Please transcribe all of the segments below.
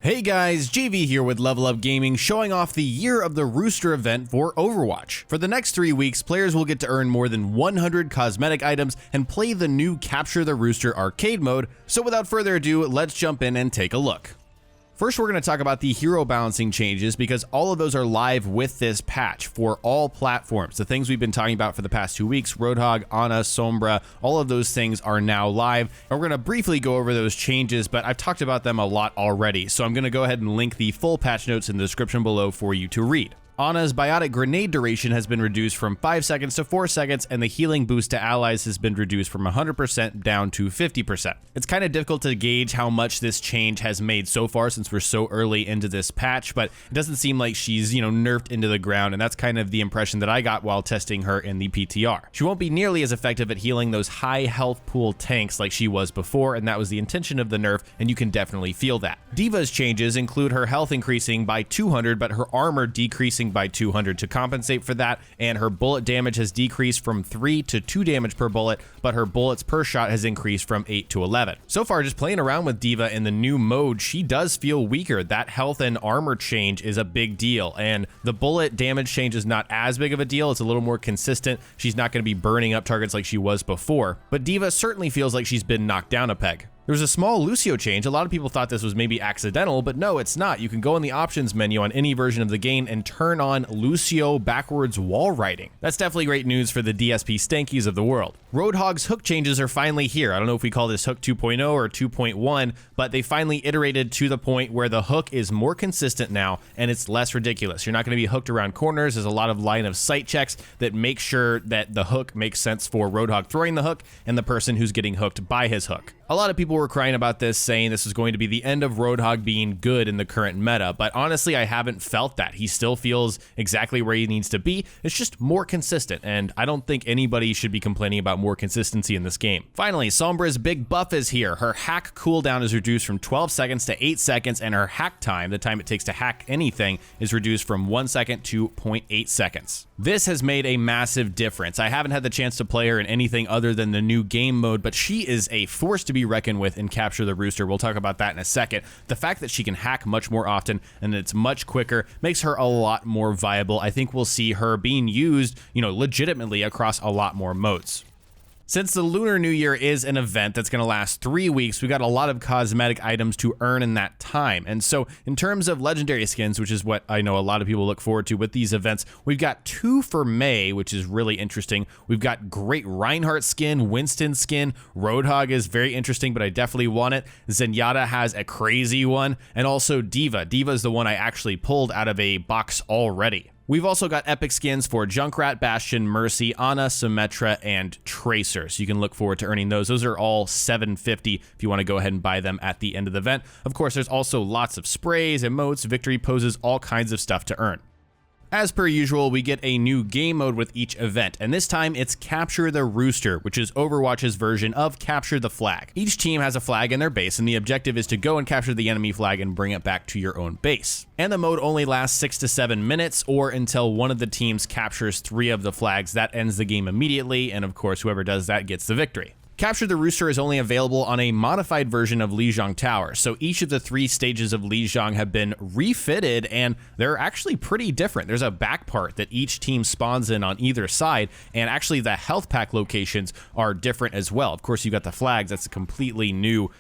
Hey guys, JV here with Level Up Gaming, showing off the Year of the Rooster event for Overwatch. For the next 3 weeks, players will get to earn more than 100 cosmetic items and play the new Capture the Rooster arcade mode, so without further ado, let's jump in and take a look. First, we're going to talk about the hero balancing changes because all of those are live with this patch for all platforms. The things we've been talking about for the past 2 weeks, Roadhog, Ana, Sombra, all of those things are now live. And we're going to briefly go over those changes, but I've talked about them a lot already. So I'm going to go ahead and link the full patch notes in the description below for you to read. Ana's biotic grenade duration has been reduced from 5 seconds to 4 seconds, and the healing boost to allies has been reduced from 100% down to 50%. It's kind of difficult to gauge how much this change has made so far since we're so early into this patch, but it doesn't seem like she's, nerfed into the ground, and that's kind of the impression that I got while testing her in the PTR. She won't be nearly as effective at healing those high health pool tanks like she was before, and that was the intention of the nerf, and you can definitely feel that. Diva's changes include her health increasing by 200, but her armor decreasing by 200 to compensate for that, and her bullet damage has decreased from 3 to 2 damage per bullet, but her bullets per shot has increased from 8 to 11. So far, just playing around with Diva in the new mode, she does feel weaker. That health and armor change is a big deal, and the bullet damage change is not as big of a deal. It's a little more consistent. She's not going to be burning up targets like she was before, but Diva certainly feels like she's been knocked down a peg. There was a small Lucio change. A lot of people thought this was maybe accidental, but no, it's not. You can go in the options menu on any version of the game and turn on Lucio backwards wall riding. That's definitely great news for the DSP stankies of the world. Roadhog's hook changes are finally here. I don't know if we call this hook 2.0 or 2.1, but they finally iterated to the point where the hook is more consistent now and it's less ridiculous. You're not going to be hooked around corners. There's a lot of line of sight checks that make sure that the hook makes sense for Roadhog throwing the hook and the person who's getting hooked by his hook. A lot of people were crying about this, saying this is going to be the end of Roadhog being good in the current meta, but honestly, I haven't felt that. He still feels exactly where he needs to be. It's just more consistent, and I don't think anybody should be complaining about more consistency in this game. Finally, Sombra's big buff is here. Her hack cooldown is reduced from 12 seconds to 8 seconds, and her hack time, the time it takes to hack anything, is reduced from 1 second to 0.8 seconds. This has made a massive difference. I haven't had the chance to play her in anything other than the new game mode, but she is a force to be reckoned with in Capture the Rooster. We'll talk about that in a second. The fact that she can hack much more often and it's much quicker makes her a lot more viable. I think we'll see her being used, legitimately across a lot more modes. Since the Lunar New Year is an event that's going to last 3 weeks, we got a lot of cosmetic items to earn in that time. And so in terms of legendary skins, which is what I know a lot of people look forward to with these events, we've got 2 for May, which is really interesting. We've got great Reinhardt skin, Winston skin, Roadhog is very interesting, but I definitely want it. Zenyatta has a crazy one, and also Diva. Diva is the one I actually pulled out of a box already. We've also got epic skins for Junkrat, Bastion, Mercy, Ana, Symmetra, and Tracer. So you can look forward to earning those. Those are all $750 if you want to go ahead and buy them at the end of the event. Of course, there's also lots of sprays, emotes, victory poses, all kinds of stuff to earn. As per usual, we get a new game mode with each event, and this time it's Capture the Rooster, which is Overwatch's version of Capture the Flag. Each team has a flag in their base, and the objective is to go and capture the enemy flag and bring it back to your own base. And the mode only lasts 6 to 7 minutes, or until one of the teams captures 3 of the flags. That ends the game immediately, and of course, whoever does that gets the victory. Capture the Rooster is only available on a modified version of Zhong Tower, so each of the 3 stages of Zhong have been refitted, and they're actually pretty different. There's a back part that each team spawns in on either side, and actually the health pack locations are different as well. Of course, you got the flags. That's a completely new,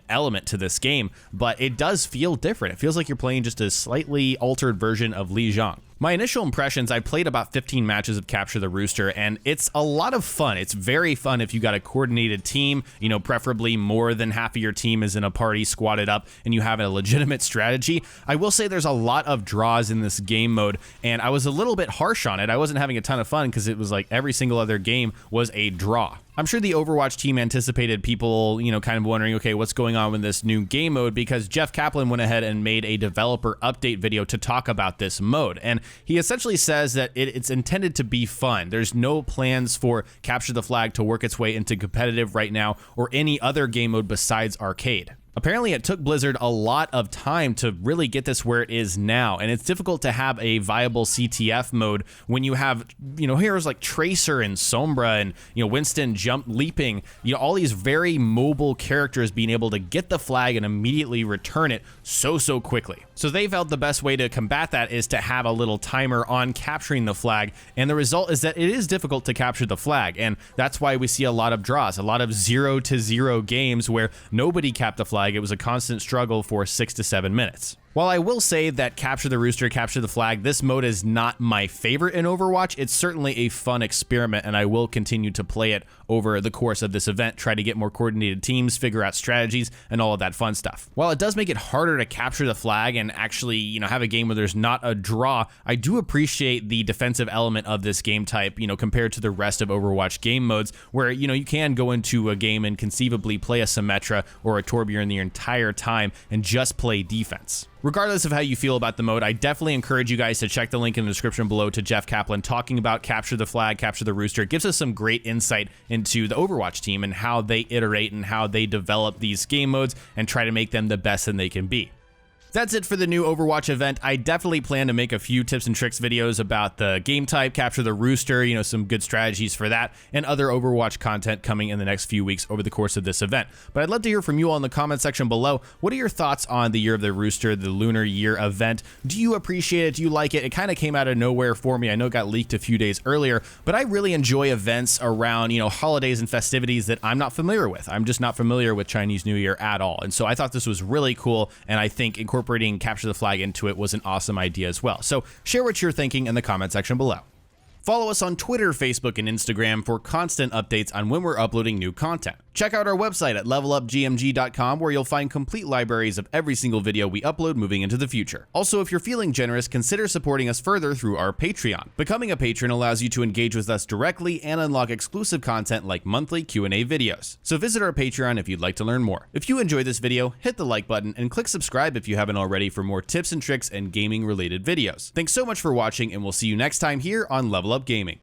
element to this game, but it does feel different. It feels like you're playing just a slightly altered version of Zhong. My initial impressions, I played about 15 matches of Capture the Rooster, and it's a lot of fun. It's very fun if you got a coordinated team, preferably more than half of your team is in a party squatted up and you have a legitimate strategy. I will say there's a lot of draws in this game mode, and I was a little bit harsh on it. I wasn't having a ton of fun because it was like every single other game was a draw. I'm sure the Overwatch team anticipated people, kind of wondering, okay, what's going on with this new game mode, because Jeff Kaplan went ahead and made a developer update video to talk about this mode. And he essentially says that it's intended to be fun. There's no plans for Capture the Flag to work its way into competitive right now or any other game mode besides arcade. Apparently it took Blizzard a lot of time to really get this where it is now, and it's difficult to have a viable CTF mode when you have, heroes like Tracer and Sombra and, Winston leaping, all these very mobile characters being able to get the flag and immediately return it so quickly. So they felt the best way to combat that is to have a little timer on capturing the flag, and the result is that it is difficult to capture the flag, and that's why we see a lot of draws, a lot of 0-0 games where nobody capped the flag. It was a constant struggle for 6 to 7 minutes. While I will say that Capture the Rooster, Capture the Flag, this mode is not my favorite in Overwatch, it's certainly a fun experiment, and I will continue to play it over the course of this event, try to get more coordinated teams, figure out strategies, and all of that fun stuff. While it does make it harder to capture the flag and actually, have a game where there's not a draw, I do appreciate the defensive element of this game type, compared to the rest of Overwatch game modes, where, you can go into a game and conceivably play a Symmetra or a Torbjorn the entire time and just play defense. Regardless of how you feel about the mode, I definitely encourage you guys to check the link in the description below to Jeff Kaplan talking about Capture the Flag, Capture the Rooster. It gives us some great insight into the Overwatch team and how they iterate and how they develop these game modes and try to make them the best that they can be. That's it for the new Overwatch event. I definitely plan to make a few tips and tricks videos about the game type, Capture the Rooster, some good strategies for that, and other Overwatch content coming in the next few weeks over the course of this event. But I'd love to hear from you all in the comment section below. What are your thoughts on the Year of the Rooster, the Lunar Year event? Do you appreciate it? Do you like it? It kind of came out of nowhere for me. I know it got leaked a few days earlier, but I really enjoy events around, holidays and festivities that I'm not familiar with. I'm just not familiar with Chinese New Year at all. And so I thought this was really cool, and I think incorporating Capture the Flag into it was an awesome idea as well. So share what you're thinking in the comment section below. Follow us on Twitter, Facebook, and Instagram for constant updates on when we're uploading new content. Check out our website at levelupgmg.com, where you'll find complete libraries of every single video we upload moving into the future. Also, if you're feeling generous, consider supporting us further through our Patreon. Becoming a patron allows you to engage with us directly and unlock exclusive content like monthly Q&A videos. So visit our Patreon if you'd like to learn more. If you enjoyed this video, hit the like button and click subscribe if you haven't already for more tips and tricks and gaming related videos. Thanks so much for watching, and we'll see you next time here on Level Up Gaming.